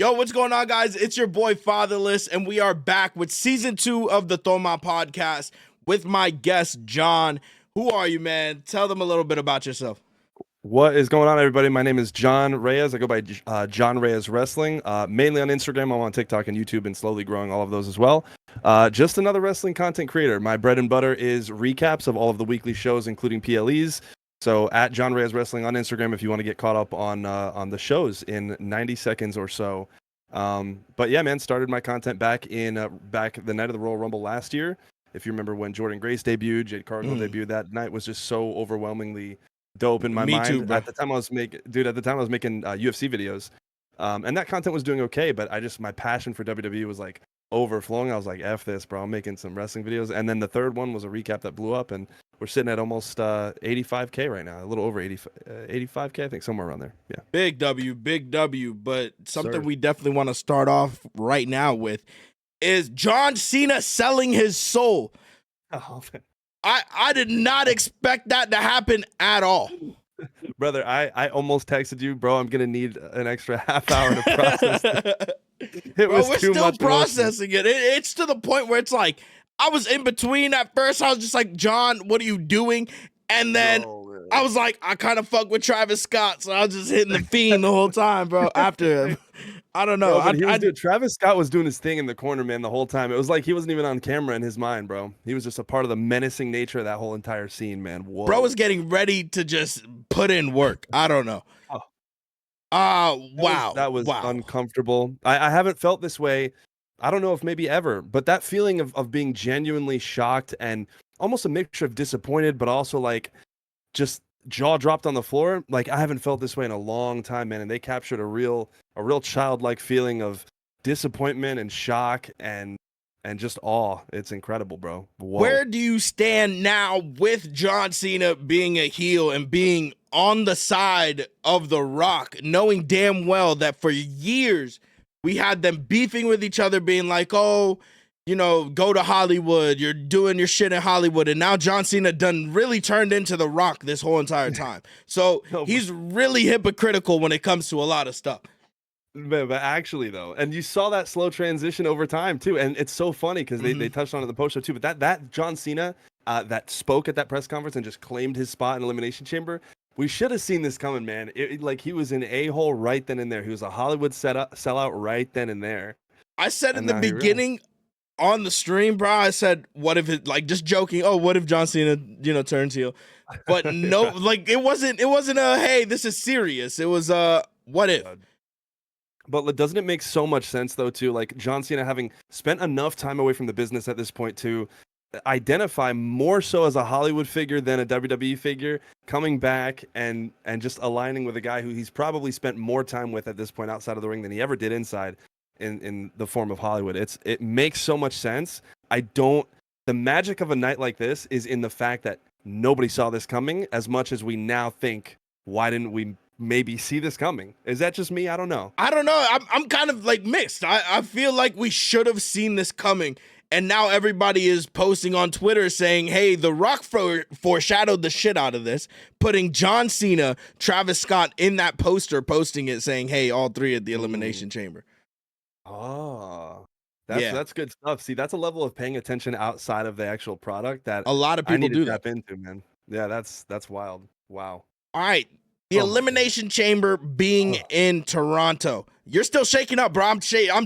Yo, what's going on, guys? It's your boy Fatherless, and we are back with season 2 of the Thoma podcast with my guest, John. Who are you, man? Tell them a little bit about yourself. What is going on, everybody? My name is John Reyes. I go by JonReyesWrestling. Mainly on Instagram. I'm on TikTok and YouTube and slowly growing all of those as well. Just another wrestling content creator. My bread and butter is recaps of all of the weekly shows, including PLEs. So at John Reyes Wrestling on Instagram if you want to get caught up on the shows in 90 seconds or so. But yeah, man, started my content back the night of the Royal Rumble last year. If you remember when Jordan Grace debuted, Jade Cargill debuted, that night was just so overwhelmingly dope in my mind. Too, bro. At the time I was making UFC videos, and that content was doing okay. But my passion for WWE was like overflowing. I was like, F this, bro. I'm making some wrestling videos. And then the third one was a recap that blew up, and we're sitting at almost 85K right now, a little over 85K, I think, somewhere around there. Yeah. Big W. But something we definitely want to start off right now with is John Cena selling his soul. Oh, man. I did not expect that to happen at all. Brother, I almost texted you, bro. I'm gonna need an extra half hour to process it. We're still processing it. It's to the point where it's like I was in between at first. I was just like, John, what are you doing? And then I was like, I kind of fuck with Travis Scott, so I was just hitting the Fiend the whole time, bro. After him. I don't know. Travis Scott was doing his thing in the corner, man, the whole time. It was like he wasn't even on camera in his mind, bro. He was just a part of the menacing nature of that whole entire scene, man. Whoa. Bro was getting ready to just put in work. I don't know. Wow. That was uncomfortable. I haven't felt this way, I don't know if maybe ever, but that feeling of being genuinely shocked and almost a mixture of disappointed, but also like just jaw dropped on the floor. Like I haven't felt this way in a long time, man. And they captured a real childlike feeling of disappointment and shock and just awe. It's incredible, bro. Whoa. Where do you stand now with John Cena being a heel and being on the side of The Rock, knowing damn well that for years we had them beefing with each other, being like, oh, you know, go to Hollywood, you're doing your shit in Hollywood, and now John Cena done really turned into The Rock this whole entire time. So he's really hypocritical when it comes to a lot of stuff. But actually, though, and you saw that slow transition over time, too, and it's so funny because they touched on it in the post-show, too, but that John Cena that spoke at that press conference and just claimed his spot in Elimination Chamber, we should have seen this coming, man. Like, he was an a-hole right then and there. He was a Hollywood sellout right then and there. I said in the beginning on the stream, bro, I said, what if it, like, just joking, oh, what if John Cena, turns heel? But no, like, it wasn't a, hey, this is serious. It was what if? But doesn't it make so much sense, though, too? Like, John Cena having spent enough time away from the business at this point to identify more so as a Hollywood figure than a WWE figure, coming back and just aligning with a guy who he's probably spent more time with at this point outside of the ring than he ever did inside in the form of Hollywood. It makes so much sense. The magic of a night like this is in the fact that nobody saw this coming as much as we now think, why didn't we maybe see this coming? Is that just me? I don't know. I'm kind of like mixed. I feel like we should have seen this coming. And now everybody is posting on Twitter saying, hey, The Rock foreshadowed the shit out of this, putting John Cena, Travis Scott in that poster, posting it saying, hey, all three at the Elimination Chamber. Oh, that's good stuff. See, that's a level of paying attention outside of the actual product that a lot of people do tap into, man. Yeah, that's wild. Wow. All right. The Elimination Chamber being in Toronto. You're still shaking up, bro. I'm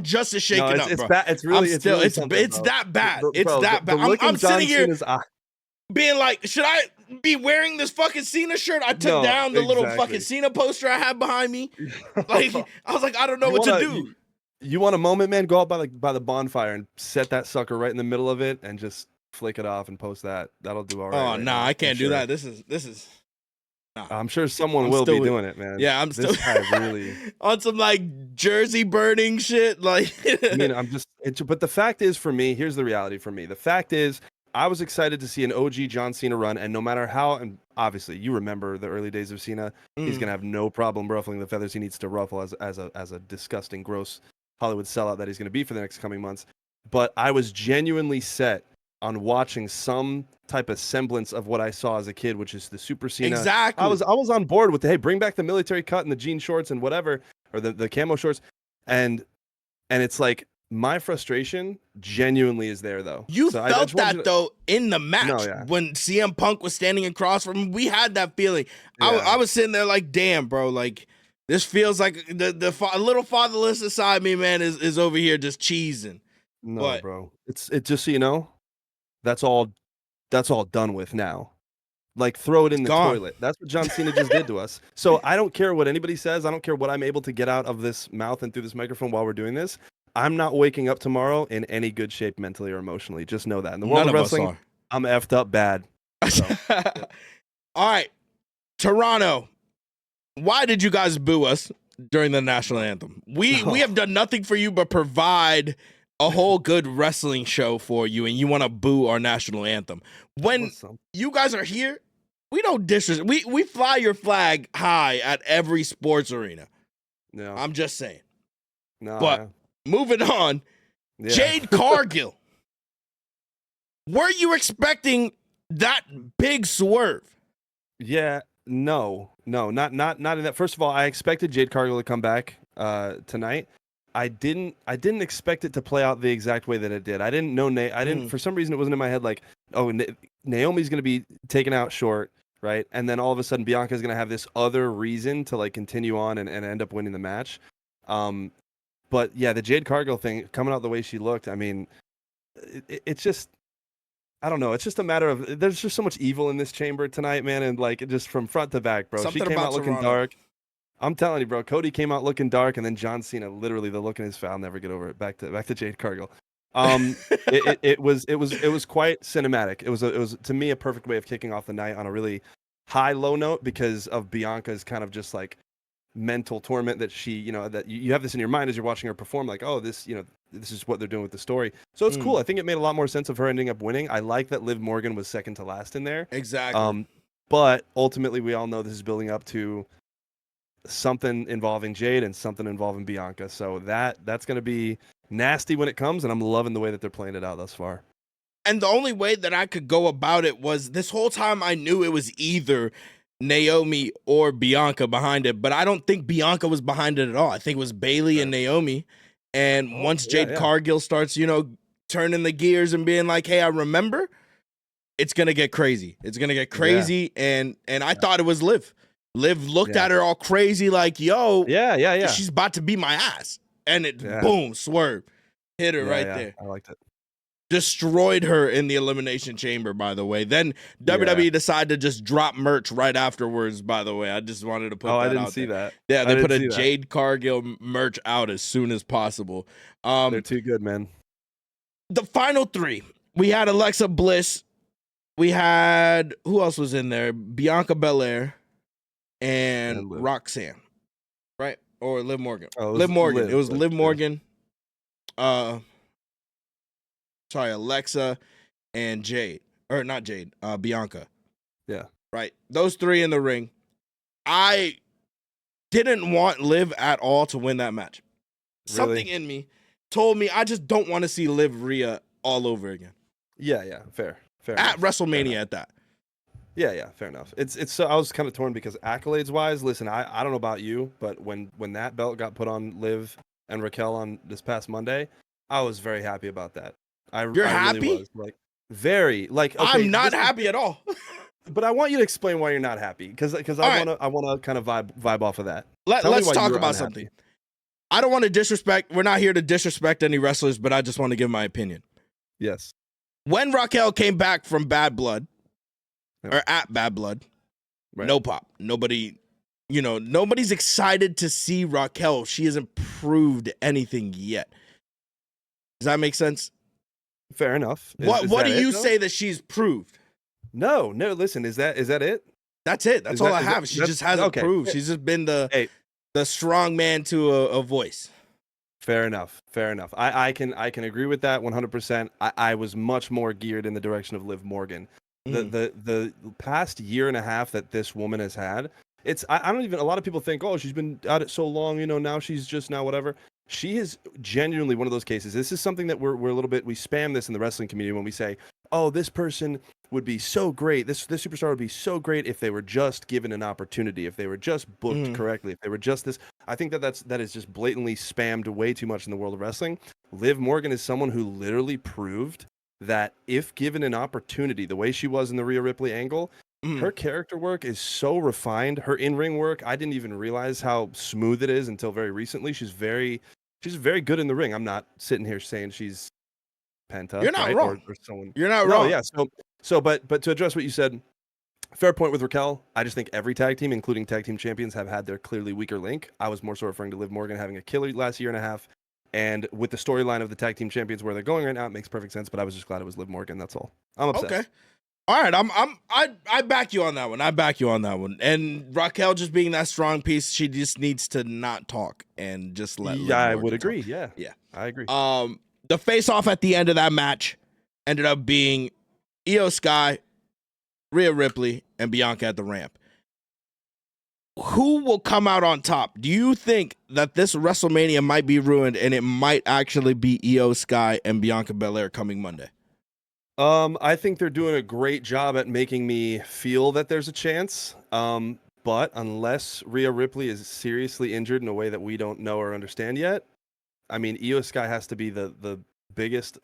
just as shaking up, bro. It's really that bad. It's that bad. I'm sitting here being like, should I be wearing this fucking Cena shirt? I took down the little fucking Cena poster I had behind me. Like, I was like, I don't know what to do. You want a moment, man? Go out by the bonfire and set that sucker right in the middle of it and just flick it off and post that. That'll do all right. Oh, no, I can't do that. This is. Nah. I'm sure someone will be doing it, man. Yeah, I'm still this guy really on some like jersey burning shit. Like, I mean, but the fact is, for me, here's the reality for me. The fact is, I was excited to see an OG John Cena run, and no matter how, and obviously you remember the early days of Cena, he's gonna have no problem ruffling the feathers he needs to ruffle as a disgusting, gross Hollywood sellout that he's gonna be for the next coming months. But I was genuinely set on watching some type of semblance of what I saw as a kid, which is the Super Cena. Exactly. I was on board with hey, bring back the military cut and the jean shorts and whatever, or the camo shorts. And it's like my frustration genuinely is there though. You So I felt just wanted that to, though in the match no, yeah, when CM Punk was standing across from him. We had that feeling. yeah. I was sitting there like, damn, bro, like this feels like the little fatherless inside me, man, is over here just cheesing. No, But bro. It just so you know, that's all done with now. Like throw it in the gone. toilet. That's what John Cena just did to us. So I don't care what anybody says. I don't care what I'm able to get out of this mouth and through this microphone while we're doing this. I'm not waking up tomorrow in any good shape mentally or emotionally. Just know that. In the world None of of us wrestling, are. I'm effed up bad. So, yeah. All right, Toronto. Why did you guys boo us during the national anthem? We have done nothing for you but provide a whole good wrestling show for you, and you want to boo our national anthem. When you guys are here, we don't disrespect. We fly your flag high at every sports arena. No. I'm just saying. No. But moving on, Jade Cargill. Were you expecting that big swerve? Yeah. No, not in that. First of all, I expected Jade Cargill to come back tonight. I didn't expect it to play out the exact way that it did. I didn't know. I didn't. For some reason, it wasn't in my head. Like, oh, Naomi's going to be taken out short, right? And then all of a sudden, Bianca's going to have this other reason to like continue on and end up winning the match. But yeah, the Jade Cargill thing coming out the way she looked. I mean, it's just. I don't know. It's just a matter of there's just so much evil in this chamber tonight, man, and like just from front to back, bro. Something she came about out looking Toronto. dark. I'm telling you, bro. Cody came out looking dark, and then John Cena, literally the look in his face, I'll never get over it. Back to Jade Cargill. It was quite cinematic. It was to me a perfect way of kicking off the night on a really high low note because of Bianca's kind of just like mental torment that she, you know, that you have this in your mind as you're watching her perform, like, oh, this, you know, this is what they're doing with the story. So it's cool. I think it made a lot more sense of her ending up winning. I like that Liv Morgan was second to last in there. Exactly. But ultimately, we all know this is building up to something involving Jade and something involving Bianca. So that's going to be nasty when it comes, and I'm loving the way that they're playing it out thus far. And the only way that I could go about it was this whole time I knew it was either Naomi or Bianca behind it, but I don't think Bianca was behind it at all. I think it was Bayley and Naomi. And once Jade Cargill starts, you know, turning the gears and being like, hey, I remember, it's going to get crazy. It's going to get crazy. And I thought it was Liv. Liv looked at her all crazy like, yo, she's about to beat my ass. And it, boom, swerve. Hit her right there. I liked it. Destroyed her in the Elimination Chamber, by the way. Then WWE decided to just drop merch right afterwards, by the way. I just wanted to put that out there. I didn't see that. Yeah, they put a Jade Cargill merch out as soon as possible. They're too good, man. The final three. We had Alexa Bliss. We had, who else was in there? Bianca Belair and Roxanne, right? Or Liv Morgan. Liv Morgan. It was Liv Morgan. Sorry, Alexa and Jade. Or not Jade, Bianca. Yeah. Right. Those three in the ring. I didn't want Liv at all to win that match. Really? Something in me told me I just don't want to see Liv Rhea all over again. Yeah, fair. At WrestleMania at that. Yeah, fair enough. It's so I was kind of torn because accolades wise, listen, I don't know about you, but when that belt got put on Liv and Raquel on this past Monday, I was very happy about that. You're happy? Really was. Like very like. Okay, I'm not happy at all. But I want you to explain why you're not happy because I want to kind of vibe off of that. Let's talk about something. I don't want to disrespect. We're not here to disrespect any wrestlers, but I just want to give my opinion. Yes. When Raquel came back from Bad Blood, or at Bad Blood, no pop. Nobody, nobody's excited to see Raquel. She hasn't proved anything yet. Does that make sense? Fair enough. What do you say that she's proved? No. Listen, is that it? That's it. That's all I have. She just hasn't proved. She's just been the strong man to a voice. Fair enough. I can agree with that 100%. I was much more geared in the direction of Liv Morgan. The past year and a half that this woman has had, I don't even, a lot of people think, oh, she's been at it so long, now she's just now whatever. She is genuinely one of those cases. This is something that we're a little bit, we spam this in the wrestling community when we say, oh, this person would be so great. This superstar would be so great if they were just given an opportunity, if they were just booked correctly, if they were just this. I think that is just blatantly spammed way too much in the world of wrestling. Liv Morgan is someone who literally proved that if given an opportunity, the way she was in the Rhea Ripley angle, her character work is so refined. Her in-ring work, I didn't even realize how smooth it is until very recently. She's very good in the ring. I'm not sitting here saying she's Penta, You're not right? wrong. Or someone. You're not No, wrong. yeah. But to address what you said, fair point with Raquel. I just think every tag team, including tag team champions, have had their clearly weaker link. I was more so referring to Liv Morgan having a killer last year and a half. And with the storyline of the tag team champions where they're going right now, it makes perfect sense. But I was just glad it was Liv Morgan. That's all. I'm obsessed. Okay. All right, I back you on that one. I back you on that one. And Raquel just being that strong piece, she just needs to not talk and just let. Yeah, I would agree. agree. Yeah, yeah, I agree. The face off at the end of that match ended up being Io Sky, Rhea Ripley, and Bianca at the ramp. Who will come out on top? Do you think that this WrestleMania might be ruined and it might actually be Io Sky and Bianca Belair coming Monday? I think they're doing a great job at making me feel that there's a chance. But unless Rhea Ripley is seriously injured in a way that we don't know or understand yet, I mean, Io Sky has to be the biggest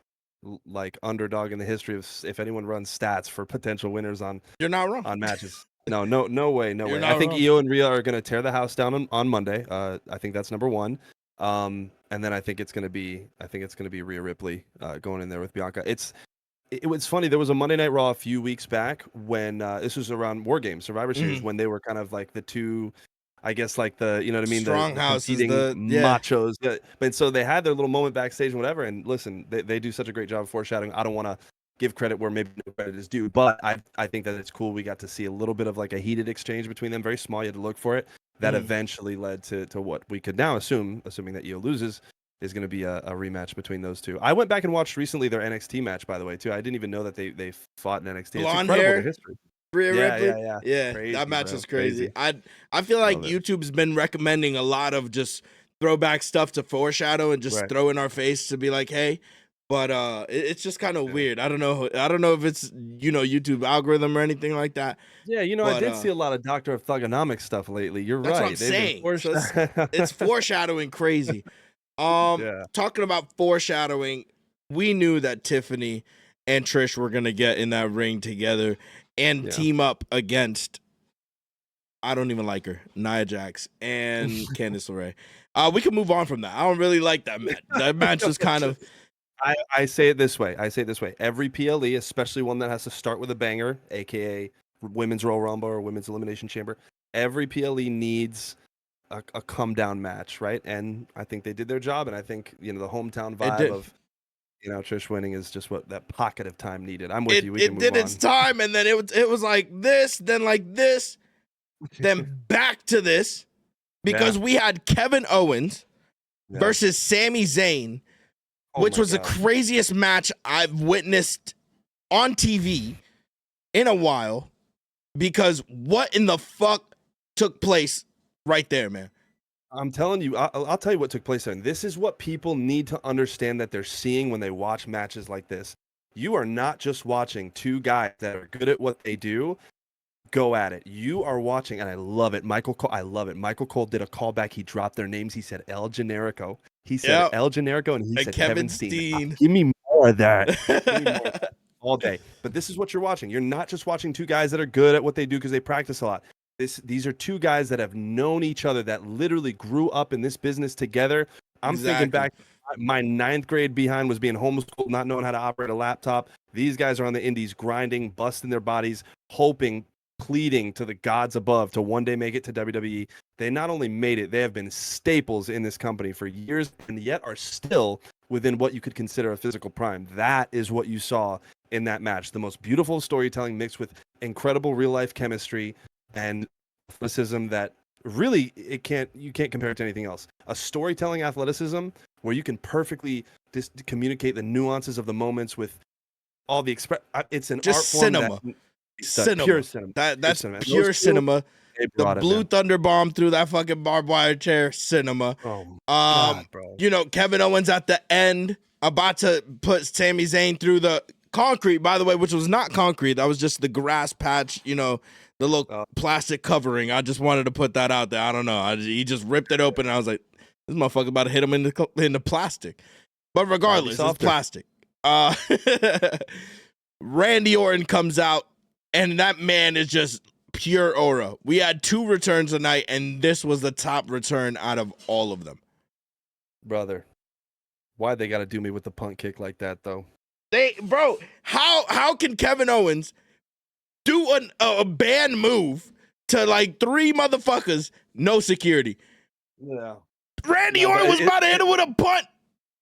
like underdog in the history of if anyone runs stats for potential winners on. You're not wrong. On matches. No way. I think wrong. Io and Rhea are going to tear the house down on Monday. I think that's number one. And then I think it's going to be Rhea Ripley going in there with Bianca. It was funny. There was a Monday Night Raw a few weeks back when this was around War Games, Survivor Series, when they were kind of like the two, I guess, like the, you know what I mean? Strong the houses, competing machos. Yeah. But so they had their little moment backstage and whatever. And listen, they do such a great job of foreshadowing. I don't want to give credit where maybe no credit is due, but I think that it's cool. We got to see a little bit of like a heated exchange between them. Very small. You had to look for it. That eventually led to what we could now assuming that Io loses, is going to be a rematch between those two. I went back and watched recently their NXT match, by the way, too. I didn't even know that they fought in NXT. Blonde it's incredible, hair, the history. Rhea Ripley? Yeah. Crazy, that match bro. is crazy. I feel like YouTube's been recommending a lot of just throwback stuff to foreshadow and just throw in our face to be like, hey. But it's just kind of weird. I don't know if it's YouTube algorithm or anything like that. Yeah, I did see a lot of Doctor of Thugonomics stuff lately. You're that's right. That's what I'm saying. So it's foreshadowing crazy. Talking about foreshadowing, we knew that Tiffany and Trish were gonna get in that ring together and team up against, I don't even like her, Nia Jax and Candice LeRae. We can move on from that. I don't really like that match. That match was kind of. I say it this way. Every PLE, especially one that has to start with a banger, aka Women's Royal Rumble or Women's Elimination Chamber, every PLE needs a come down match, right? And I think they did their job, and I think the hometown vibe of Trish winning is just what that pocket of time needed. I'm with you. We can move on. It did its time, and then it was like this, then like this, then back to this, because we had Kevin Owens versus Sami Zayn, which was the craziest match I've witnessed on TV in a while. Because what in the fuck took place right there, man? I'm telling you, I'll tell you what took place there. And this is what people need to understand that they're seeing when they watch matches like this. You are not just watching two guys that are good at what they do go at it. You are watching, and I love it. Michael Cole did a callback. He dropped their names. He said El Generico. He said El Generico, and he said Kevin Steen. Give me more of that. Give me more of that all day. But this is what you're watching. You're not just watching two guys that are good at what they do because they practice a lot. These are two guys that have known each other, that literally grew up in this business together. I'm thinking back, my 9th grade behind was being homeschooled, not knowing how to operate a laptop. These guys are on the indies, grinding, busting their bodies, hoping, pleading to the gods above to one day make it to WWE. They not only made it, they have been staples in this company for years, and yet are still within what you could consider a physical prime. That is what you saw in that match. The most beautiful storytelling mixed with incredible real-life chemistry and athleticism that really you can't compare it to anything else. A storytelling athleticism where you can perfectly communicate the nuances of the moments with all the it's an just art cinema. Form pure cinema. That's pure cinema. They The brought it, blue man. thunder bomb through that fucking barbed wire chair, cinema. Oh my God, bro. You know, Kevin Owens at the end about to put Sami Zayn through the concrete, by the way, which was not concrete. That was just the grass patch, you know, the little plastic covering. I just wanted to put that out there. I don't know. He just ripped it open, and I was like, this motherfucker about to hit him in the plastic. But regardless, it's plastic. Randy Orton comes out, and that man is just pure aura. We had 2 returns tonight, and this was the top return out of all of them. Brother, why they got to do me with the punt kick like that, though? How can Kevin Owens do a band move to like 3 motherfuckers, no security? Yeah. Randy Orton was about to hit him with a punt.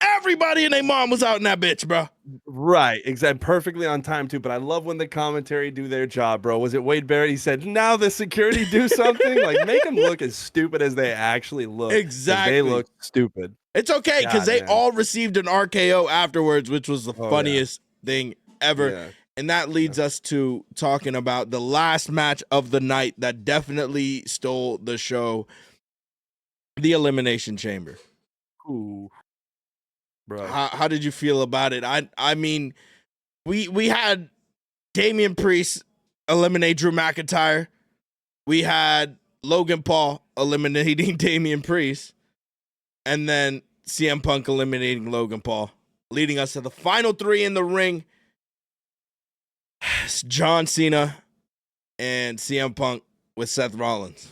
Everybody and their mom was out in that bitch, bro. Right, exactly. Perfectly on time, too. But I love when the commentary do their job, bro. Was it Wade Barrett? He said, now the security do something? Like, make them look as stupid as they actually look. Exactly. They look stupid. It's okay, because they all received an RKO afterwards, which was the funniest thing ever. Yeah. And that leads us to talking about the last match of the night that definitely stole the show, the Elimination Chamber. Ooh. Bro. How did you feel about it? I mean, we had Damian Priest eliminate Drew McIntyre. We had Logan Paul eliminating Damian Priest. And then CM Punk eliminating Logan Paul, leading us to the final 3 in the ring. It's John Cena and CM Punk with Seth Rollins.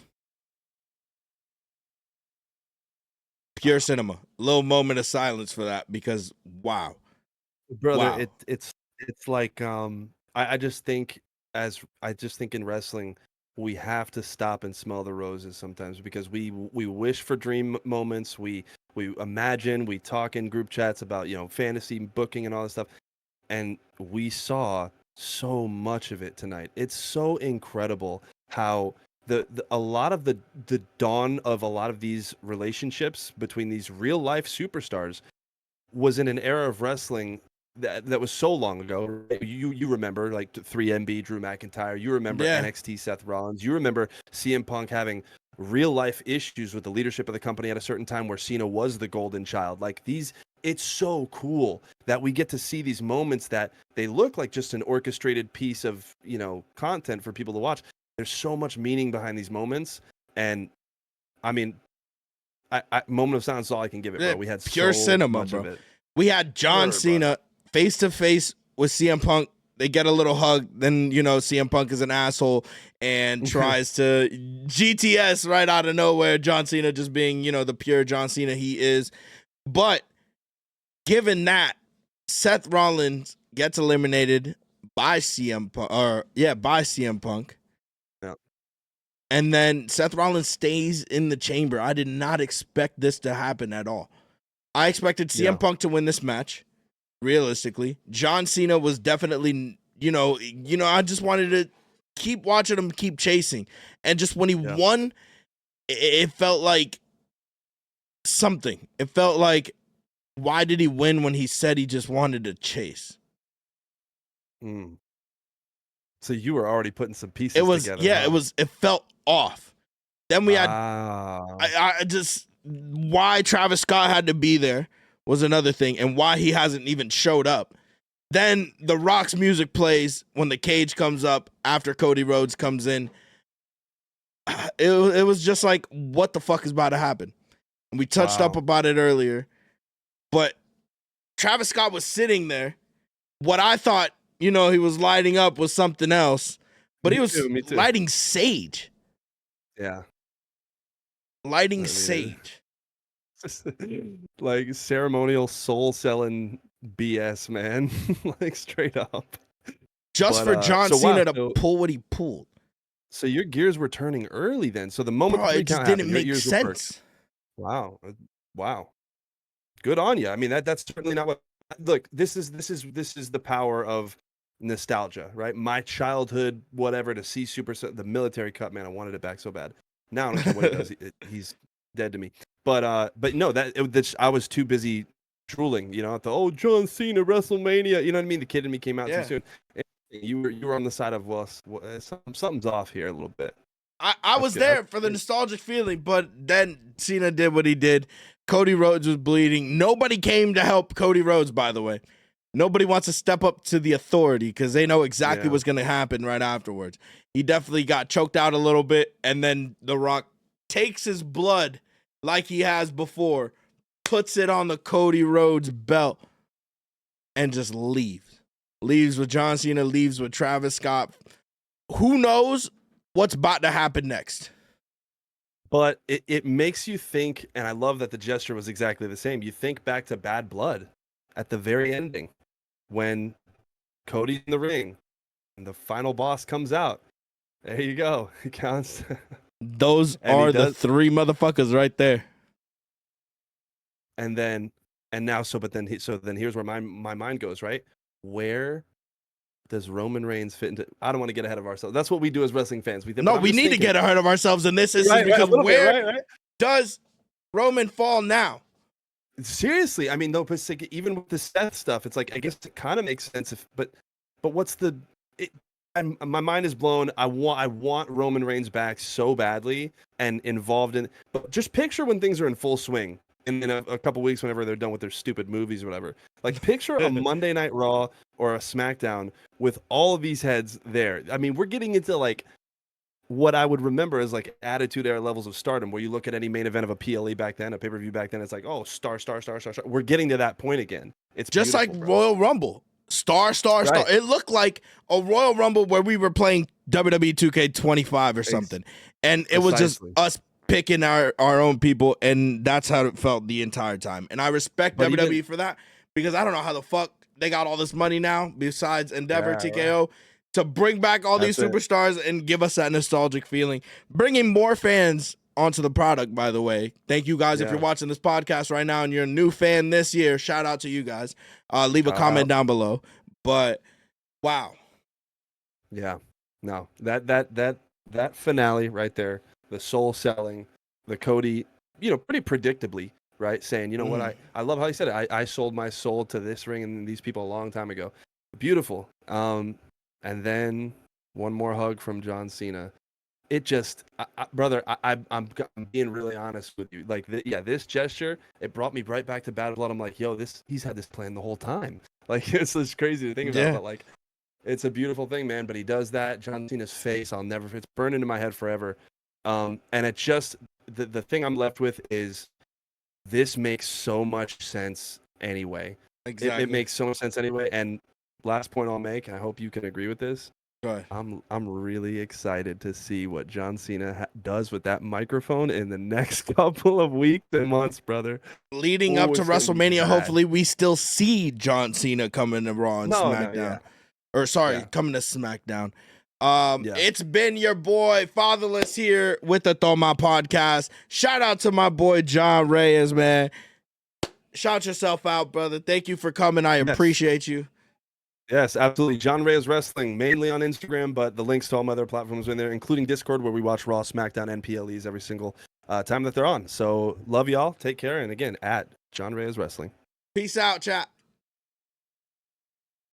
Pure cinema. A little moment of silence for that because wow. Brother, wow. It's like I just think in wrestling we have to stop and smell the roses sometimes because we wish for dream moments, we imagine, we talk in group chats about, you know, fantasy booking and all this stuff, and we saw so much of it tonight. It's so incredible how a lot of the dawn of a lot of these relationships between these real life superstars was in an era of wrestling that was so long ago. You remember like 3MB Drew McIntyre, you remember NXT Seth Rollins, you remember CM Punk having real life issues with the leadership of the company at a certain time where Cena was the golden child. Like these, it's so cool that we get to see these moments that they look like just an orchestrated piece of, you know, content for people to watch. There's so much meaning behind these moments, and I mean, I moment of silence is all I can give it, bro. We had pure so cinema, much bro. of it. We had John Cena face to face with CM Punk. They get a little hug. Then, you know, CM Punk is an asshole and tries to GTS right out of nowhere. John Cena just being, you know, the pure John Cena he is. But given that, Seth Rollins gets eliminated by CM Punk, by CM Punk. Yeah. And then Seth Rollins stays in the chamber. I did not expect this to happen at all. I expected CM Punk to win this match, realistically. John Cena was definitely, you know, I just wanted to keep watching him, keep chasing. And just when he won, it felt like something. It felt like, why did he win when he said he just wanted to chase? So you were already putting some pieces together. Yeah, huh? It felt off. Then we had, I just, why Travis Scott had to be there was another thing, and why he hasn't even showed up. Then The Rock's music plays when the cage comes up after Cody Rhodes comes in. It was just like, what the fuck is about to happen? And we touched up about it earlier, but Travis Scott was sitting there. What I thought, you know, he was lighting up was something else, but he was lighting sage. Yeah. Lighting sage. Like ceremonial soul selling BS, man. Like straight up. Just for John Cena to pull what he pulled. So your gears were turning early then. So the moment it just didn't make sense. Wow. Good on you. I mean, that's certainly not what. Look, this is the power of nostalgia, right? My childhood, whatever, to see the military cut, man, I wanted it back so bad. Now I don't care what he does. He's dead to me. But no, I was too busy drooling, you know, at the John Cena WrestleMania. You know what I mean? The kid in me came out too soon. And you were on the side of something's off here a little bit. I was there for the nostalgic feeling, but then Cena did what he did. Cody Rhodes was bleeding. Nobody came to help Cody Rhodes, by the way. Nobody wants to step up to the authority because they know exactly what's going to happen right afterwards. He definitely got choked out a little bit, and then The Rock takes his blood like he has before, puts it on the Cody Rhodes belt, and just leaves. Leaves with John Cena, leaves with Travis Scott. Who knows what's about to happen next? But it makes you think, and I love that the gesture was exactly the same. You think back to Bad Blood at the very ending when Cody's in the ring and the final boss comes out. There you go. It counts. Those are the three motherfuckers right there. And then here's where my mind goes, right? Where does Roman Reigns fit into? I don't want to get ahead of ourselves. That's what we do as wrestling fans. We need to get ahead of ourselves in this instance because where does Roman fall now? Seriously, I mean, no, but even with the Seth stuff, it's like I guess it kind of makes sense. But what's the? My mind is blown. I want Roman Reigns back so badly and involved in. But just picture when things are in full swing. In a couple weeks, whenever they're done with their stupid movies or whatever. Like, picture a Monday Night Raw or a SmackDown with all of these heads there. I mean, we're getting into, like, what I would remember as, like, Attitude Era levels of stardom, where you look at any main event of a PLE back then, a pay-per-view back then, it's like, oh, star. We're getting to that point again. It's just like Royal Rumble. Star. It looked like a Royal Rumble where we were playing WWE 2K25 or something. And it was just us picking our own people, and that's how it felt the entire time. And I respect WWE for that, because I don't know how the fuck they got all this money now, besides Endeavor, TKO, to bring back all these superstars and give us that nostalgic feeling. Bringing more fans onto the product, by the way. Thank you guys. If you're watching this podcast right now and you're a new fan this year, shout out to you guys. Leave a comment down below. But wow. Yeah. No. That finale right there. The soul selling, the Cody, pretty predictably, right? Saying, you know what, I love how he said it. I sold my soul to this ring and these people a long time ago. Beautiful. And then one more hug from John Cena. It just, brother, I'm being really honest with you. Like, this gesture, it brought me right back to Bad Blood. I'm like, yo, he's had this plan the whole time. Like, it's just crazy to think about, but like, it's a beautiful thing, man. But he does that. John Cena's face, it's burned into my head forever. And it just, the thing I'm left with is this makes so much sense anyway. Exactly. It makes so much sense anyway. And last point I'll make, I hope you can agree with this. Go ahead. I'm really excited to see what John Cena does with that microphone in the next couple of weeks and months, brother. Leading up to WrestleMania, hopefully we still see John Cena coming to Raw and SmackDown. Coming to SmackDown. It's been your boy Fatherless here with the Thoma podcast. Shout out to my boy John Reyes, man. Shout yourself out, brother. Thank you for coming. I appreciate you. Yes, absolutely. JonReyesWrestling, mainly on Instagram, but the links to all my other platforms are in there, including Discord, where we watch Raw, SmackDown, and PLEs every single time that they're on. So love y'all. Take care. And again, at JonReyesWrestling. Peace out, chat.